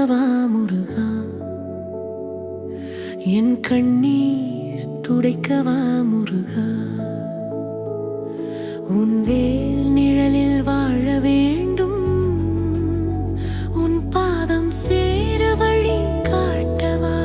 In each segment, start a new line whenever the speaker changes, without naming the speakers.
துடைக்கவா முருகா, என் கண்ணீர் துடைக்கவா முருகா, உன் வேல் நிழலில் வாழ வேண்டும், உன் பாதம் சேர வழி காட்டவா.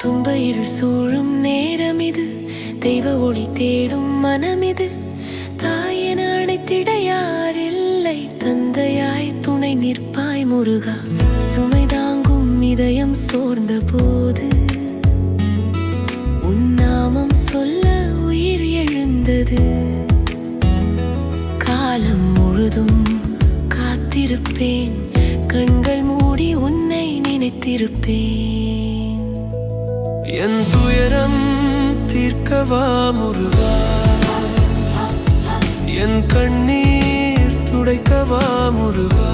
துன்ப இருள் சூழும் நேரம் இது, தெய்வ ஒளி தேடும் மனமிது, தாயென அணைத்திட யாரில்லை, தந்தையாய் துணை நிற்பாய் முருகா. சுமை தாங்கும் இதயம் சோர்ந்த போது உன் நாமம் சொல்ல உயிர் எழுந்தது. காலம் முழுதும் காத்திருப்பேன், கண்கள் மூடி உன்னை நினைத்திருப்பேன்.
என் துயரம் தீர்க்கவா முருகா, என் கண்ணீர் துடைக்கவா முருகா,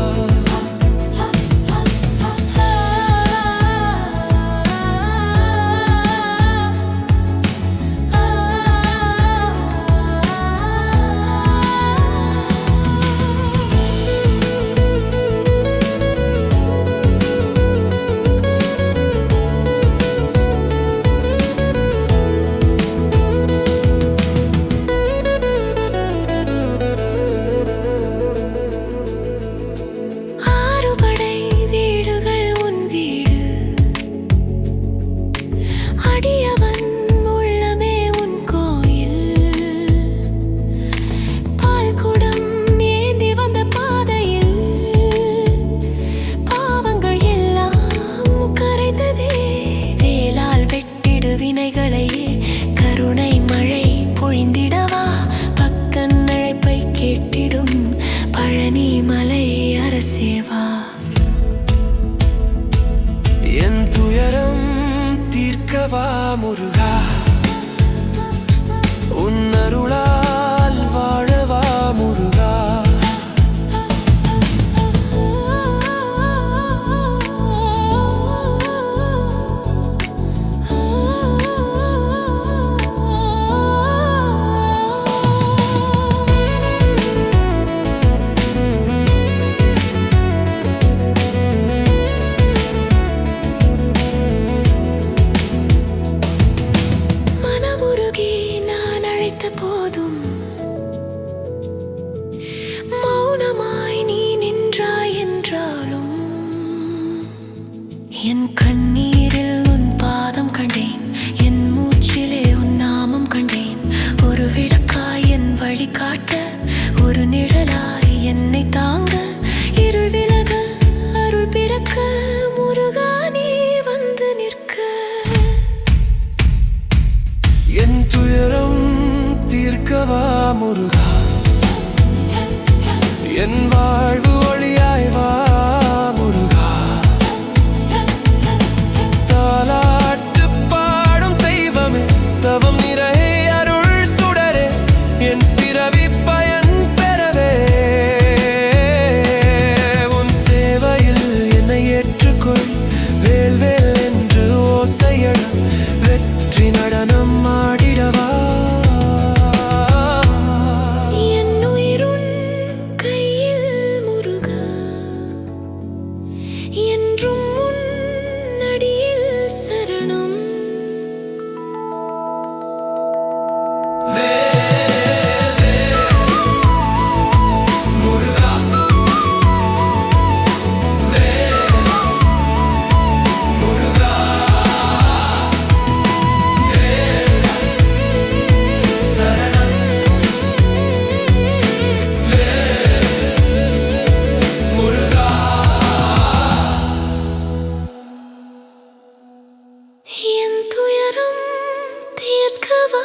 வினைகளையே கருணை மழை பொழிந்திடவா, பக்கன் அழைப்பை கேட்டிடும் பழனி மலை அரசேவா. என் துயரம் தீர்க்கவா முருகா, உன் அருளால் வாழவா முருகா,
போதும் மௌனமாய் நீ நின்றாய் என்றாலும் என் கண்ணீரில் உன் பாதம் கண்டேன், என் மூச்சிலே உன் நாமம் கண்டேன். ஒரு விளக்காய் என் வழி காட்ட, ஒரு நிழலாய் என்னை தாங்க, இருள் விலக அருள் பிறக்க முருகா நீ வந்து நிற்க.
என் துயரம் தீர்க்கவா முருகா, என் வாழ்வு ஒளியாய் வா முருகா, தாலாட்டு பாடும் தெய்வமே, தவம் நிறை அருள் சுடரே, என் பிறவி பயன் பெறவே உன் சேவையில் என்னை ஏற்றுக்கொள். வேல் வேல் என்று ஓசையட வெற்றி நடனம் ஆடிடவா.
என் துயரம் தீர்க்கவா